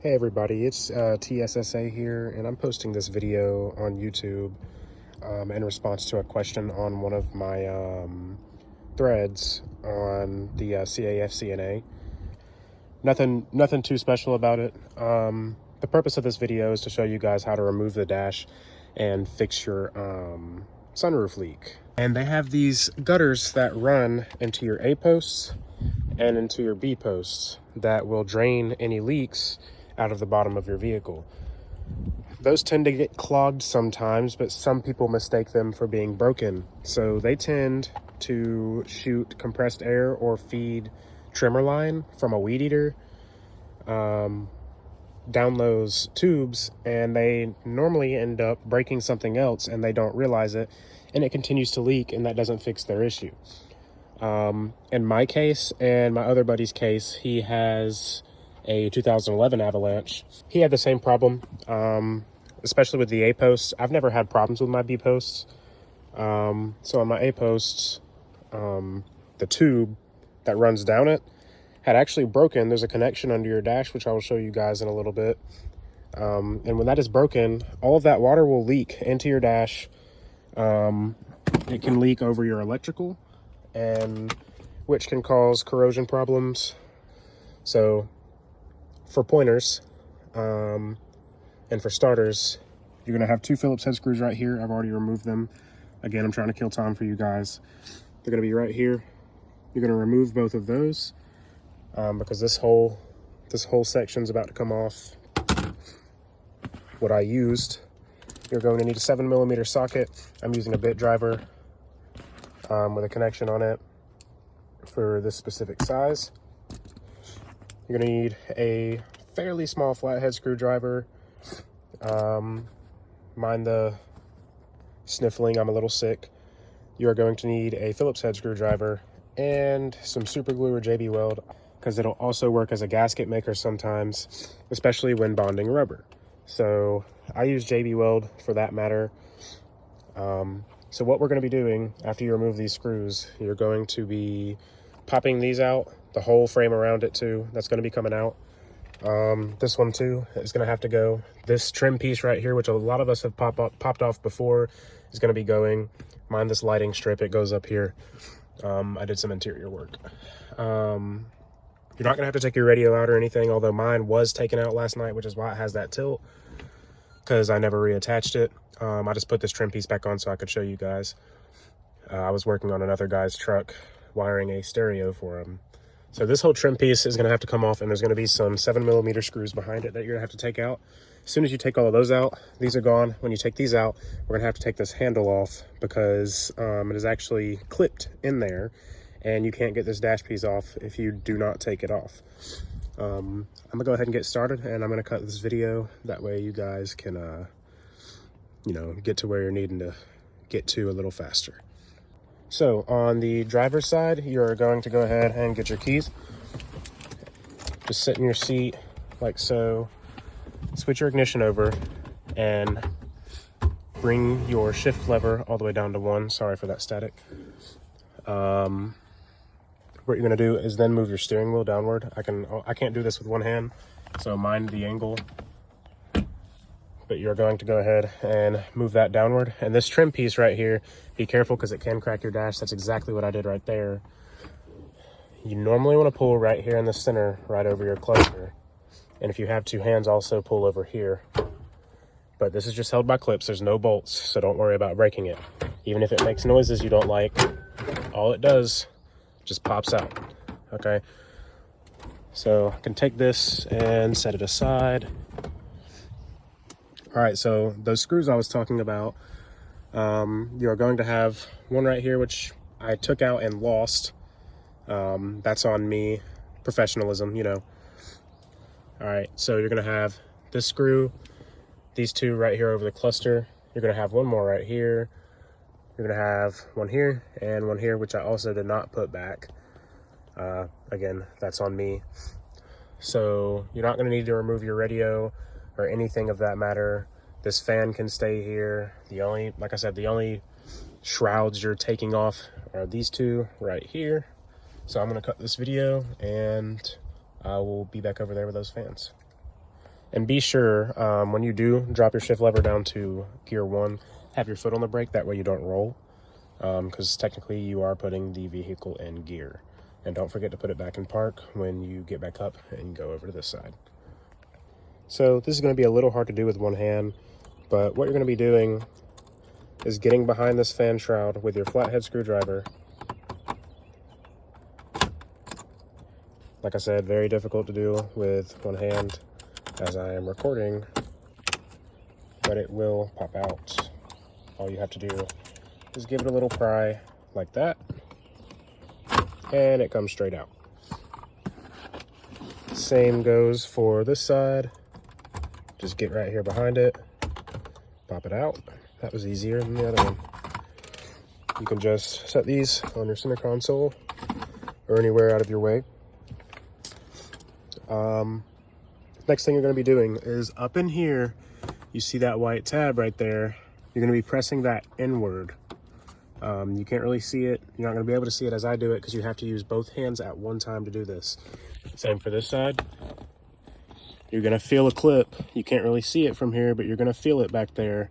Hey everybody, it's TSSA here, and I'm posting this video on YouTube in response to a question on one of my threads on the CAFCNA. Nothing too special about it. The purpose of this video is to show you guys how to remove the dash and fix your sunroof leak. And they have these gutters that run into your A posts and into your B posts that will drain any leaks out of the bottom of your vehicle. Those tend to get clogged sometimes, but some people mistake them for being broken. So they tend to shoot compressed air or feed trimmer line from a weed eater down those tubes, and they normally end up breaking something else and they don't realize it, and it continues to leak, and that doesn't fix their issue. In my case and my other buddy's case, he has a 2011 Avalanche. He had the same problem, especially with the A posts. I've never had problems with my B posts. So on my A posts, the tube that runs down it had actually broken. There's a connection under your dash, which I will show you guys in a little bit. And when that is broken, all of that water will leak into your dash. It can leak over your electrical, and which can cause corrosion problems. So for pointers and for starters, you're gonna have two Phillips head screws right here. I've already removed them. Again, I'm trying to kill time for you guys. They're gonna be right here. You're gonna remove both of those because this whole section's about to come off. What I used, you're going to need a 7mm socket. I'm using a bit driver with a connection on it for this specific size. You're gonna need a fairly small flathead screwdriver. Mind the sniffling, I'm a little sick. You are going to need a Phillips head screwdriver and some super glue or JB Weld, because it'll also work as a gasket maker sometimes, especially when bonding rubber. So I use JB Weld for that matter. So what we're going to be doing after you remove these screws, you're going to be popping these out, the whole frame around it too, that's going to be coming out. This one too is going to have to go. This trim piece right here, which a lot of us have popped off before, is going to be going. Mind this lighting strip, it goes up here. I did some interior work. You're not going to have to take your radio out or anything, although mine was taken out last night, which is why it has that tilt, because I never reattached it. I just put this trim piece back on so I could show you guys. I was working on another guy's truck, wiring a stereo for him. So this whole trim piece is going to have to come off, and there's going to be some 7mm screws behind it that you're going to have to take out. As soon as you take all of those out, these are gone. When you take these out, we're going to have to take this handle off because it is actually clipped in there, and you can't get this dash piece off if you do not take it off. I'm going to go ahead and get started, and I'm going to cut this video. That way you guys can, get to where you're needing to get to a little faster. So on the driver's side, you're going to go ahead and get your keys. Just sit in your seat like so. Switch your ignition over and bring your shift lever all the way down to 1. Sorry for that static. What you're gonna do is then move your steering wheel downward. I can't do this with one hand, so mind the angle. But you're going to go ahead and move that downward. And this trim piece right here, be careful because it can crack your dash. That's exactly what I did right there. You normally want to pull right here in the center, right over your cluster. And if you have two hands, also pull over here. But this is just held by clips. There's no bolts, so don't worry about breaking it. Even if it makes noises you don't like, all it does just pops out, okay? So I can take this and set it aside. All right, so those screws I was talking about, you're going to have one right here, which I took out and lost. That's on me, professionalism, you know. All right, so you're gonna have this screw, these two right here over the cluster. You're gonna have one more right here. You're gonna have one here and one here, which I also did not put back. Again, that's on me. So you're not gonna need to remove your radio or anything of that matter. This fan can stay here. Like I said, the only shrouds you're taking off are these two right here. So I'm gonna cut this video and I will be back over there with those fans. And be sure when you do drop your shift lever down to gear 1, have your foot on the brake. That way you don't roll, because technically you are putting the vehicle in gear. And don't forget to put it back in park when you get back up and go over to this side. So this is going to be a little hard to do with one hand, but what you're going to be doing is getting behind this fan shroud with your flathead screwdriver. Like I said, very difficult to do with one hand as I am recording, but it will pop out. All you have to do is give it a little pry like that, and it comes straight out. Same goes for this side. Just get right here behind it, pop it out. That was easier than the other one. You can just set these on your center console or anywhere out of your way. Next thing you're going to be doing is up in here, you see that white tab right there. You're going to be pressing that inward. You can't really see it. You're not going to be able to see it as I do it because you have to use both hands at one time to do this. Same for this side. You're going to feel a clip. You can't really see it from here, but you're going to feel it back there.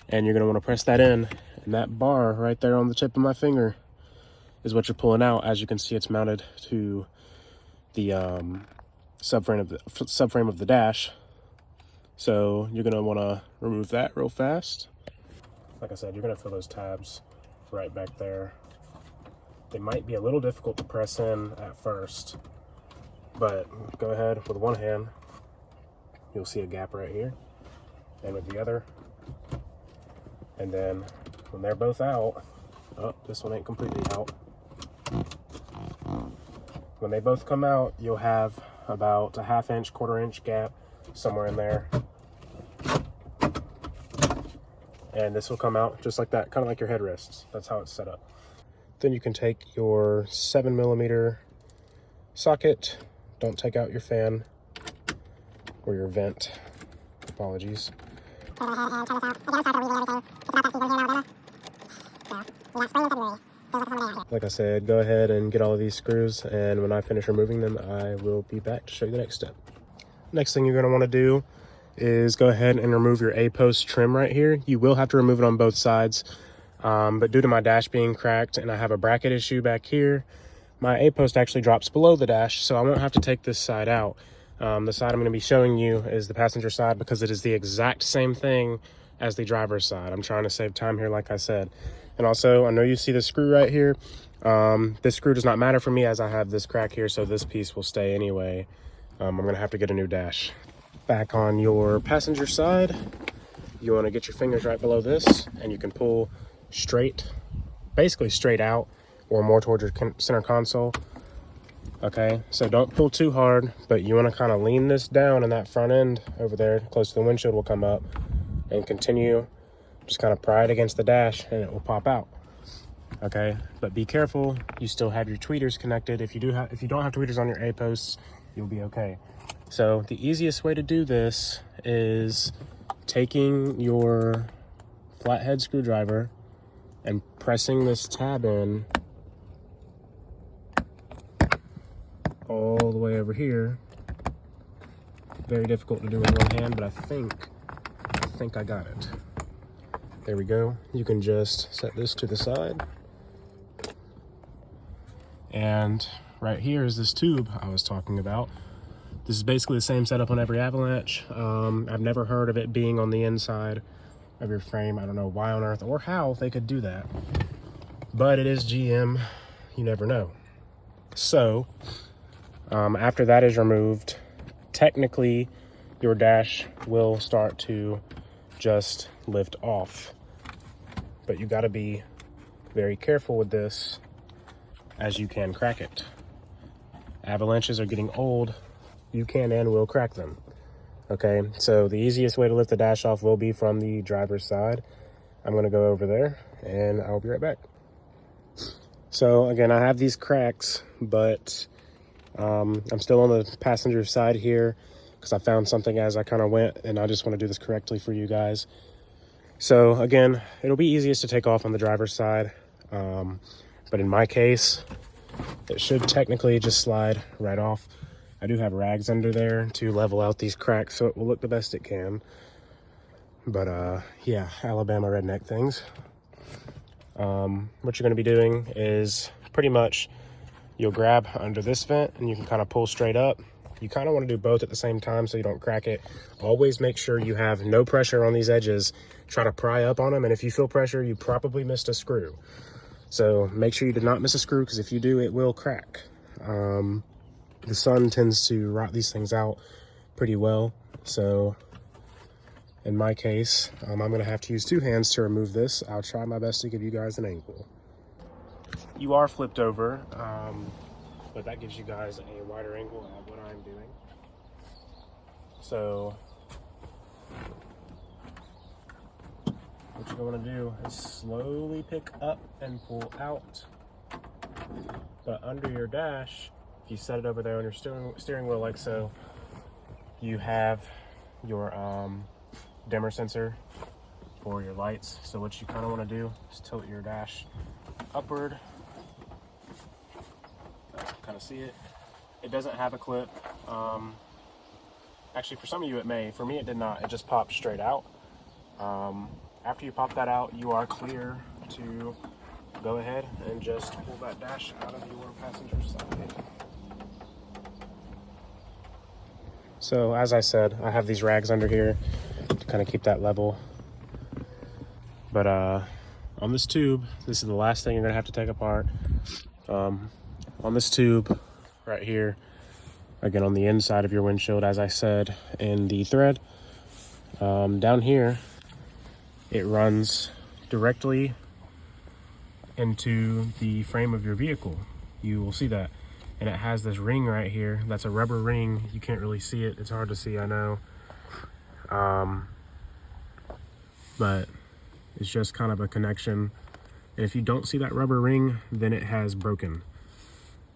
And you're going to want to press that in. And that bar right there on the tip of my finger is what you're pulling out. As you can see, it's mounted to the subframe of the dash. So you're going to want to remove that real fast. Like I said, you're going to feel those tabs right back there. They might be a little difficult to press in at first, but go ahead with one hand. You'll see a gap right here, and with the other. And then when they're both out, oh, this one ain't completely out. When they both come out, you'll have about a 1/2 inch, 1/4 inch gap somewhere in there. And this will come out just like that, kind of like your headrests. That's how it's set up. Then you can take your 7mm socket. Don't take out your fan or your vent. Apologies. Like I said, go ahead and get all of these screws, and when I finish removing them, I will be back to show you the next step. Next thing you're going to want to do is go ahead and remove your A-post trim right here. You will have to remove it on both sides, but due to my dash being cracked and I have a bracket issue back here, my A-post actually drops below the dash, so I won't have to take this side out. The side I'm going to be showing you is the passenger side because it is the exact same thing as the driver's side. I'm trying to save time here, like I said. And also, I know you see the screw right here. This screw does not matter for me as I have this crack here, so this piece will stay anyway. I'm going to have to get a new dash. Back on your passenger side, you want to get your fingers right below this, and you can pull straight, basically straight out, or more towards your center console. Okay, so don't pull too hard, but you want to kind of lean this down, and that front end over there close to the windshield will come up, and continue. Just kind of pry it against the dash and it will pop out. Okay, but be careful. You still have your tweeters connected. If you don't have tweeters on your A-posts, you'll be okay. So the easiest way to do this is taking your flathead screwdriver and pressing this tab in all the way over here. Very difficult to do with one hand, but I think I got it. There we go. You can just set this to the side. And right here is this tube I was talking about. This is basically the same setup on every Avalanche. I've never heard of it being on the inside of your frame. I don't know why on earth or how they could do that. But it is GM. You never know. So, after that is removed, technically your dash will start to just lift off, but you got to be very careful with this as you can crack it. Avalanches are getting old. You can and will crack them. Okay, so the easiest way to lift the dash off will be from the driver's side. I'm going to go over there and I'll be right back. So again, I have these cracks, but I'm still on the passenger side here because I found something as I kind of went, and I just want to do this correctly for you guys. So again, it'll be easiest to take off on the driver's side, but in my case, it should technically just slide right off. I do have rags under there to level out these cracks so it will look the best it can. But yeah, Alabama redneck things. What you're going to be doing is pretty much you'll grab under this vent and you can kind of pull straight up. You kind of want to do both at the same time so you don't crack it. Always make sure you have no pressure on these edges. Try to pry up on them, and if you feel pressure, you probably missed a screw. So make sure you did not miss a screw, because if you do, it will crack. The sun tends to rot these things out pretty well. So in my case, I'm going to have to use 2 hands to remove this. I'll try my best to give you guys an angle. You are flipped over, but that gives you guys a wider angle at what I'm doing. So what you're going to do is slowly pick up and pull out. But under your dash, if you set it over there on your steering wheel like so, you have your dimmer sensor for your lights. So what you kind of want to do is tilt your dash upward. Kind of see it. It doesn't have a clip. Actually, for some of you it may. For me, it did not. It just popped straight out. After you pop that out, you are clear to go ahead and just pull that dash out of your passenger side. So as I said, I have these rags under here to kind of keep that level. But on this tube, this is the last thing you're gonna have to take apart. On this tube right here, again on the inside of your windshield, as I said in the thread, down here, it runs directly into the frame of your vehicle. You will see that. And it has this ring right here. That's a rubber ring. You can't really see it. It's hard to see, I know. But it's just kind of a connection. And if you don't see that rubber ring, then it has broken.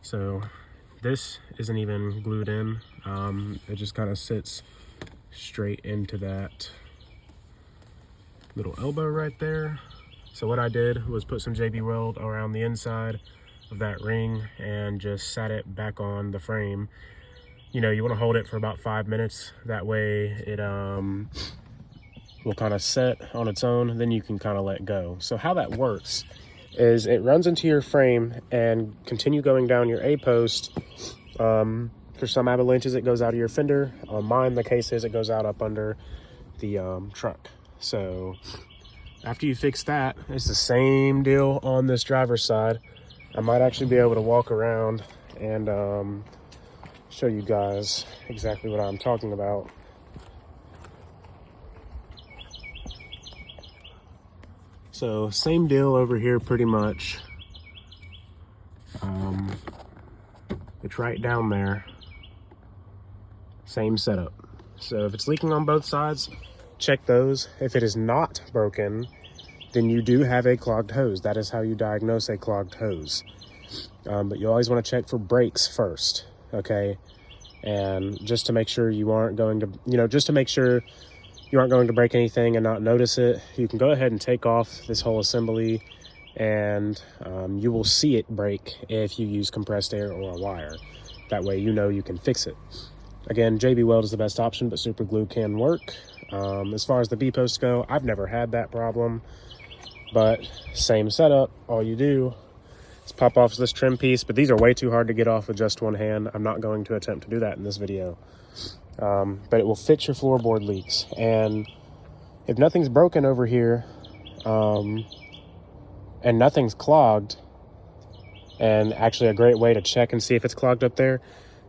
So this isn't even glued in. It just kind of sits straight into that little elbow right there. So what I did was put some JB Weld around the inside of that ring and just sat it back on the frame. You know, you want to hold it for about 5 minutes. That way it will kind of set on its own. Then you can kind of let go. So how that works is it runs into your frame and continue going down your A-post. For some Avalanches, it goes out of your fender. On mine, the case is it goes out up under the trunk. So after you fix that, it's the same deal on this driver's side. I might actually be able to walk around and show you guys exactly what I'm talking about. So same deal over here pretty much. It's right down there. Same setup. So if it's leaking on both sides, check those. If it is not broken, then you do have a clogged hose. That is how you diagnose a clogged hose. But you always want to check for breaks first, okay? And just to make sure you aren't going to, just to make sure you aren't going to break anything and not notice it, you can go ahead and take off this whole assembly, and you will see it break if you use compressed air or a wire. That way you know you can fix it. Again, JB Weld is the best option, but super glue can work. As far as the B-posts go, I've never had that problem, but same setup. All you do is pop off this trim piece, but these are way too hard to get off with just one hand. I'm not going to attempt to do that in this video. But it will fit your floorboard leaks. And if nothing's broken over here, and nothing's clogged, and actually a great way to check and see if it's clogged up there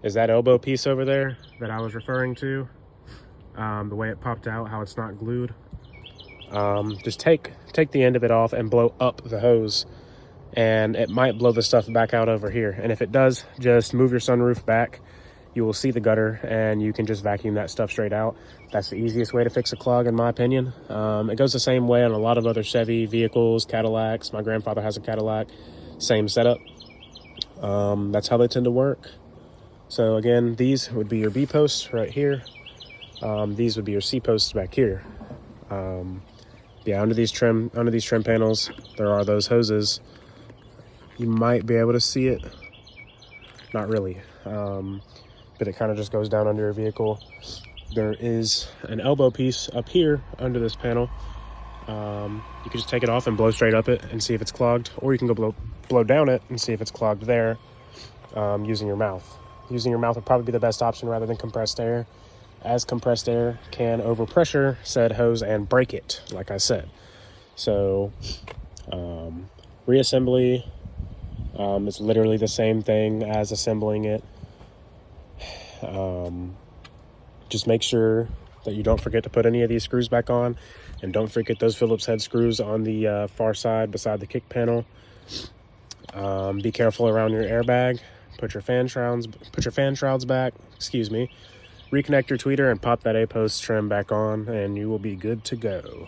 is that elbow piece over there that I was referring to. The way it popped out, how it's not glued. Just take the end of it off and blow up the hose, and it might blow the stuff back out over here. And if it does, just move your sunroof back. You will see the gutter, and you can just vacuum that stuff straight out. That's the easiest way to fix a clog, in my opinion. It goes the same way on a lot of other Chevy vehicles, Cadillacs. My grandfather has a Cadillac, same setup. That's how they tend to work. So again, these would be your B posts right here. These would be your C posts back here. Yeah, under these trim panels, there are those hoses. You might be able to see it. Not really. but it kind of just goes down under your vehicle. There is an elbow piece up here under this panel. You can just take it off and blow straight up it and see if it's clogged, or you can go blow down it and see if it's clogged there, using your mouth. Using your mouth would probably be the best option rather than compressed air, as compressed air can overpressure said hose and break it, like I said. So reassembly is literally the same thing as assembling it. Just make sure that you don't forget to put any of these screws back on, and don't forget those Phillips head screws on the far side beside the kick panel. Be careful around your airbag. Put your fan shrouds back, reconnect your tweeter and pop that A-post trim back on, and you will be good to go.